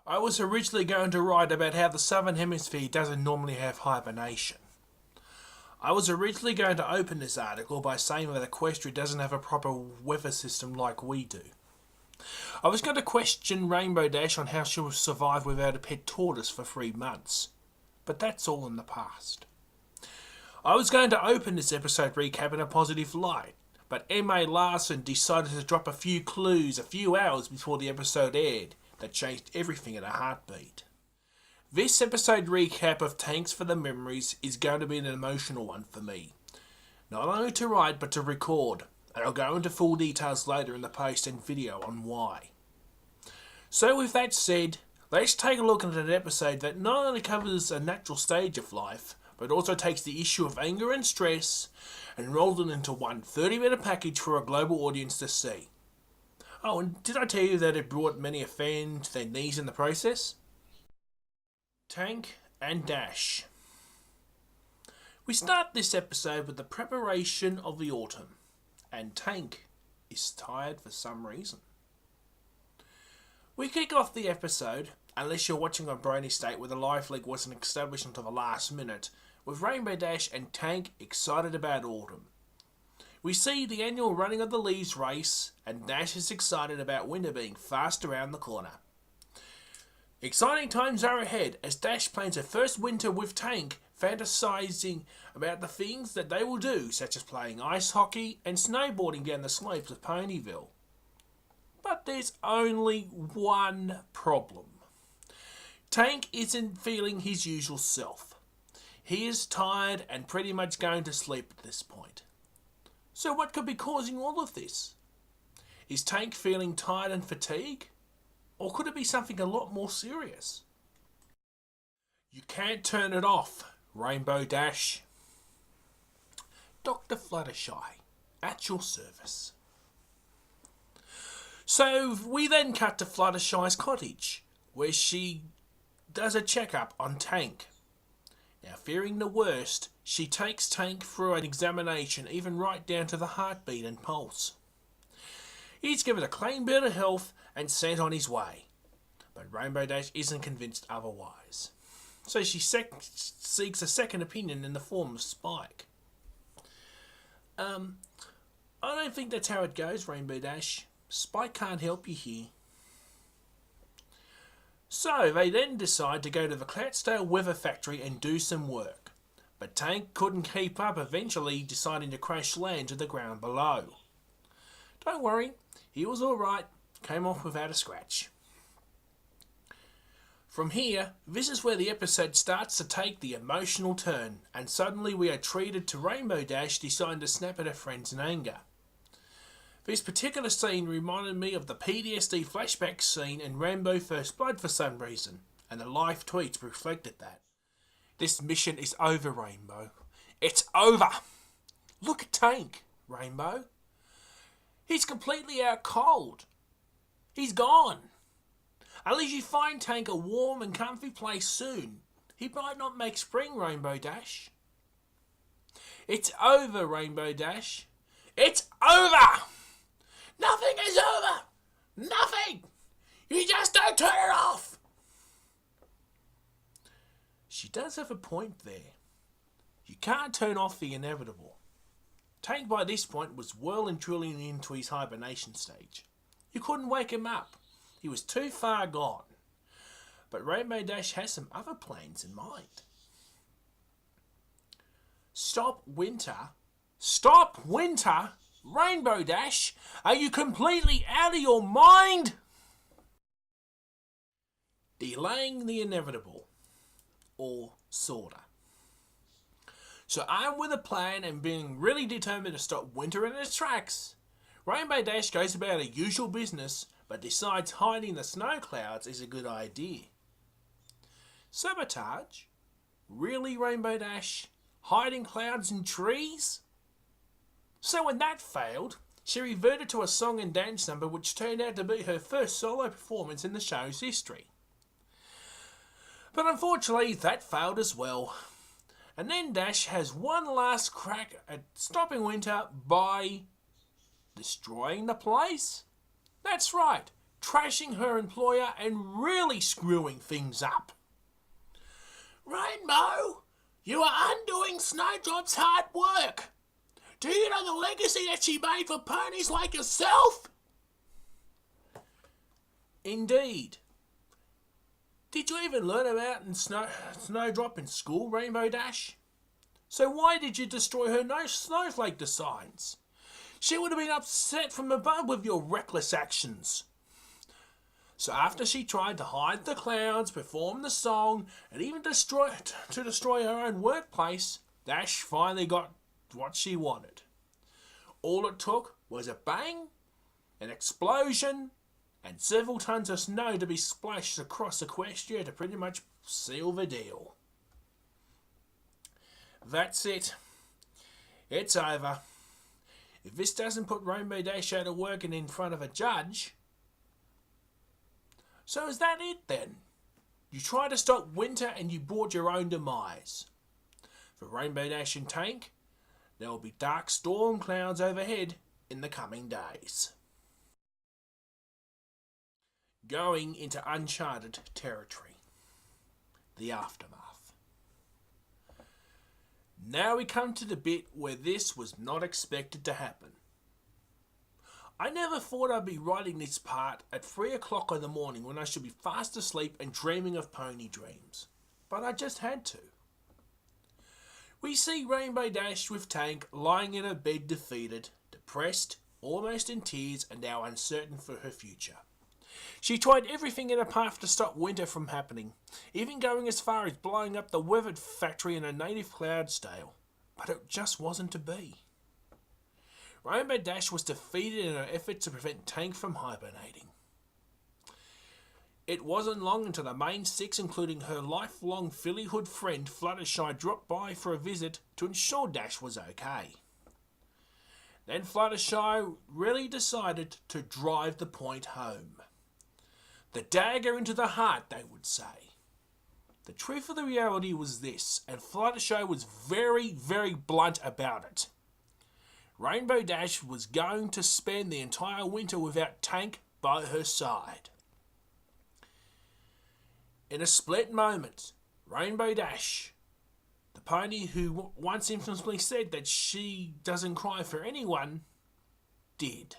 I was originally going to write about how the Southern Hemisphere doesn't normally have hibernation. I was originally going to open this article by saying that Equestria doesn't have a proper weather system like we do. I was going to question Rainbow Dash on how she will survive without a pet tortoise for 3 months, but that's all in the past. I was going to open this episode recap in a positive light, but M.A. Larson decided to drop a few clues a few hours before the episode aired that changed everything in a heartbeat. This episode recap of Tanks for the Memories is going to be an emotional one for me. Not only to write but to record, and I'll go into full details later in the post and video on why. So with that said, let's take a look at an episode that not only covers a natural stage of life, but also takes the issue of anger and stress and rolls it into one 30-minute package for a global audience to see. Oh, and did I tell you that it brought many a fan to their knees in the process? Tank and Dash. We start this episode with the preparation of the autumn, and Tank is tired for some reason. We kick off the episode, unless you're watching on Brony State where the live league wasn't established until the last minute, with Rainbow Dash and Tank excited about autumn. We see the annual running of the leaves race, and Dash is excited about winter being fast around the corner. Exciting times are ahead as Dash plans her first winter with Tank, fantasizing about the things that they will do, such as playing ice hockey and snowboarding down the slopes of Ponyville. But there's only one problem. Tank isn't feeling his usual self. He is tired and pretty much going to sleep at this point. So what could be causing all of this? Is Tank feeling tired and fatigued? Or could it be something a lot more serious? You can't turn it off, Rainbow Dash. Dr. Fluttershy, at your service. So we then cut to Fluttershy's cottage, where she does a checkup on Tank. Now, fearing the worst, she takes Tank through an examination, even right down to the heartbeat and pulse. He's given a clean bill of health and sent on his way. But Rainbow Dash isn't convinced otherwise. So she seeks a second opinion in the form of Spike. I don't think that's how it goes, Rainbow Dash. Spike can't help you here. So they then decide to go to the Cloutsdale Weather Factory and do some work. But Tank couldn't keep up, eventually deciding to crash land to the ground below. Don't worry, he was alright, came off without a scratch. From here, this is where the episode starts to take the emotional turn, and suddenly we are treated to Rainbow Dash deciding to snap at her friends in anger. This particular scene reminded me of the PTSD flashback scene in Rambo First Blood for some reason, and the live tweets reflected that. This mission is over, Rainbow. It's over! Look at Tank, Rainbow. He's completely out cold. He's gone. Unless you find Tank a warm and comfy place soon, he might not make spring, Rainbow Dash. It's over, Rainbow Dash. It's over! Nothing is over! Nothing! You just don't turn it off! She does have a point there. You can't turn off the inevitable. Tank by this point was well and truly into his hibernation stage. You couldn't wake him up. He was too far gone. But Rainbow Dash has some other plans in mind. Stop winter? Stop winter? Rainbow Dash, are you completely out of your mind? Delaying the inevitable. Or sorta. So armed with a plan and being really determined to stop winter in its tracks, Rainbow Dash goes about her usual business but decides hiding the snow clouds is a good idea. Sabotage? Really, Rainbow Dash? Hiding clouds in trees? So when that failed, she reverted to a song and dance number which turned out to be her first solo performance in the show's history. But unfortunately, that failed as well. And then Dash has one last crack at stopping winter by destroying the place? That's right, trashing her employer and really screwing things up. Rainbow, you are undoing Snowdrop's hard work. Do you know the legacy that she made for ponies like yourself? Indeed. Did you even learn about Snowdrop in school, Rainbow Dash? So why did you destroy her snowflake designs? She would have been upset from above with your reckless actions. So after she tried to hide the clouds, perform the song, and even destroy her own workplace, Dash finally got what she wanted. All it took was a bang, an explosion, and several tons of snow to be splashed across Equestria to pretty much seal the deal. That's it. It's over. If this doesn't put Rainbow Dash out of work and in front of a judge... So is that it then? You tried to stop winter and you brought your own demise. For Rainbow Dash and Tank, there will be dark storm clouds overhead in the coming days. Going into uncharted territory. The aftermath. Now we come to the bit where this was not expected to happen. I never thought I'd be writing this part at 3 o'clock in the morning when I should be fast asleep and dreaming of pony dreams. But I just had to. We see Rainbow Dash with Tank lying in her bed defeated, depressed, almost in tears and now uncertain for her future. She tried everything in her path to stop winter from happening, even going as far as blowing up the weather factory in a native Cloudsdale, but it just wasn't to be. Rainbow Dash was defeated in her effort to prevent Tank from hibernating. It wasn't long until the main six, including her lifelong fillyhood friend Fluttershy, dropped by for a visit to ensure Dash was okay. Then Fluttershy really decided to drive the point home. The dagger into the heart, they would say. The truth of the reality was this, and Fluttershy was very, very blunt about it. Rainbow Dash was going to spend the entire winter without Tank by her side. In a split moment, Rainbow Dash, the pony who once infamously said that she doesn't cry for anyone, did.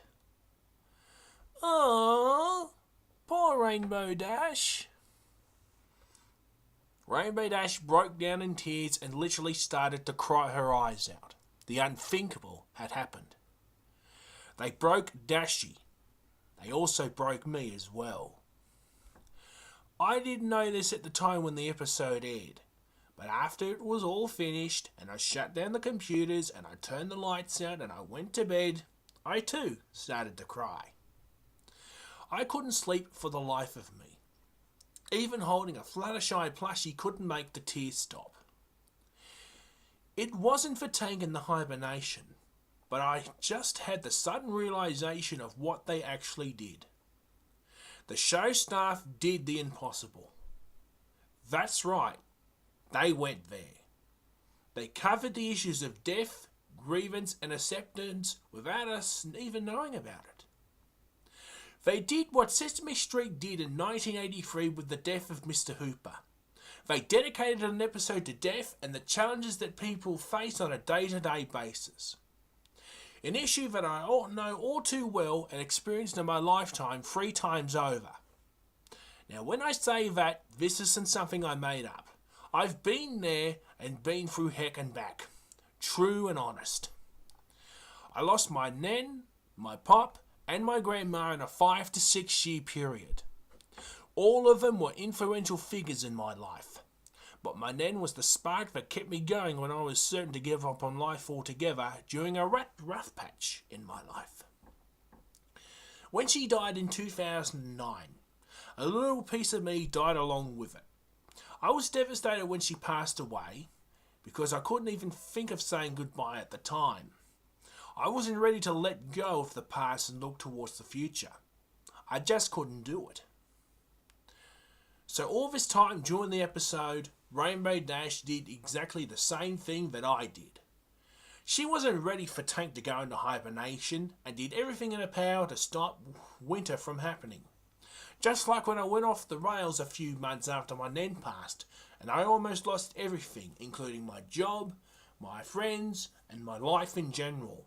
Aww, poor Rainbow Dash. Rainbow Dash broke down in tears and literally started to cry her eyes out. The unthinkable had happened. They broke Dashy. They also broke me as well. I didn't know this at the time when the episode aired, but after it was all finished and I shut down the computers and I turned the lights out and I went to bed, I too started to cry. I couldn't sleep for the life of me. Even holding a Fluttershy plushie couldn't make the tears stop. It wasn't for Tank in the hibernation, but I just had the sudden realisation of what they actually did. The show staff did the impossible. That's right, they went there. They covered the issues of death, grievance and acceptance without us even knowing about it. They did what Sesame Street did in 1983 with the death of Mr. Hooper. They dedicated an episode to death and the challenges that people face on a day-to-day basis. An issue that I know all too well and experienced in my lifetime 3 times over. Now when I say that, this isn't something I made up. I've been there and been through heck and back. True and honest. I lost my nan, my pop and my grandma in a 5 to 6 year period. All of them were influential figures in my life. But my nan was the spark that kept me going when I was certain to give up on life altogether during a rough patch in my life. When she died in 2009, a little piece of me died along with it. I was devastated when she passed away because I couldn't even think of saying goodbye at the time. I wasn't ready to let go of the past and look towards the future. I just couldn't do it. So all this time during the episode, Rainbow Dash did exactly the same thing that I did. She wasn't ready for Tank to go into hibernation and did everything in her power to stop winter from happening. Just like when I went off the rails a few months after my nan passed, and I almost lost everything, including my job, my friends, and my life in general.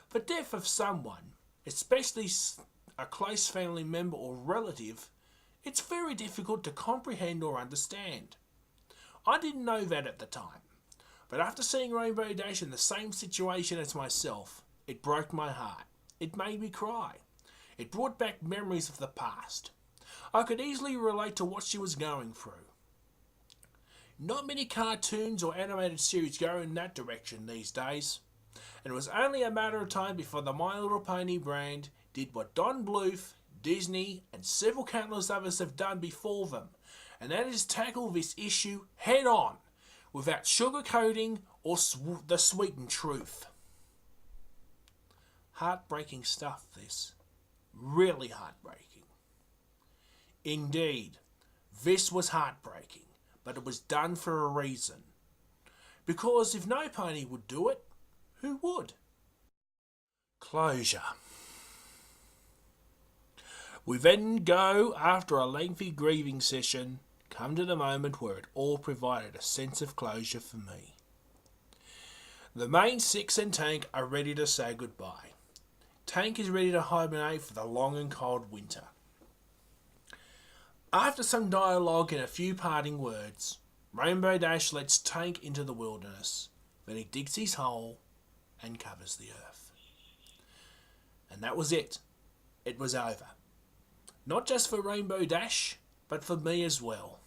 The death of someone, especially a close family member or relative, it's very difficult to comprehend or understand. I didn't know that at the time, but after seeing Rainbow Dash in the same situation as myself, it broke my heart. It made me cry. It brought back memories of the past. I could easily relate to what she was going through. Not many cartoons or animated series go in that direction these days, and it was only a matter of time before the My Little Pony brand did what Don Bluth, Disney, and several countless others have done before them, and that is tackle this issue head on, without sugarcoating or the sweetened truth. Heartbreaking stuff, this. Really heartbreaking. Indeed, this was heartbreaking, but it was done for a reason. Because if no pony would do it, who would? Closure. We then go, after a lengthy grieving session, come to the moment where it all provided a sense of closure for me. The main six and Tank are ready to say goodbye. Tank is ready to hibernate for the long and cold winter. After some dialogue and a few parting words, Rainbow Dash lets Tank into the wilderness. Then he digs his hole and covers the earth. And that was it. It was over. Not just for Rainbow Dash, but for me as well.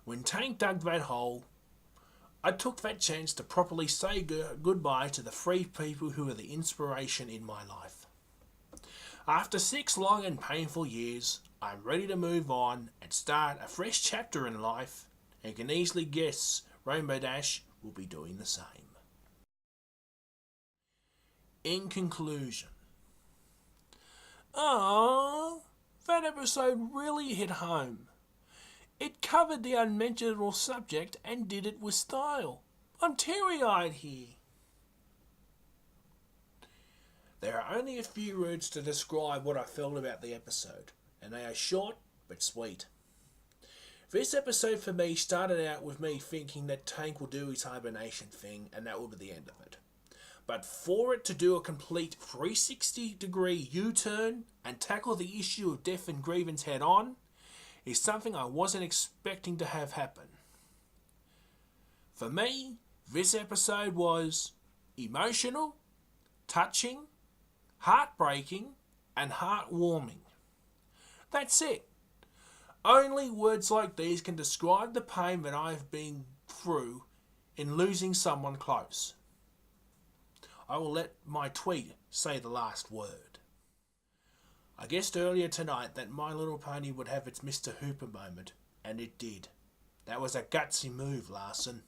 When Tank dug that hole, I took that chance to properly say goodbye to the three people who are the inspiration in my life. After 6 long and painful years, I'm ready to move on and start a fresh chapter in life, and can easily guess Rainbow Dash will be doing the same. In conclusion, that episode really hit home. It covered the unmentionable subject and did it with style. I'm teary-eyed here. There are only a few words to describe what I felt about the episode, and they are short but sweet. This episode for me started out with me thinking that Tank will do his hibernation thing and that will be the end of it. But for it to do a complete 360-degree U-turn and tackle the issue of death and grievance head on is something I wasn't expecting to have happen. For me, this episode was emotional, touching, heartbreaking, and heartwarming. That's it. Only words like these can describe the pain that I've been through in losing someone close. I will let my tweet say the last word. I guessed earlier tonight that My Little Pony would have its Mr. Hooper moment, and it did. That was a gutsy move, Larson.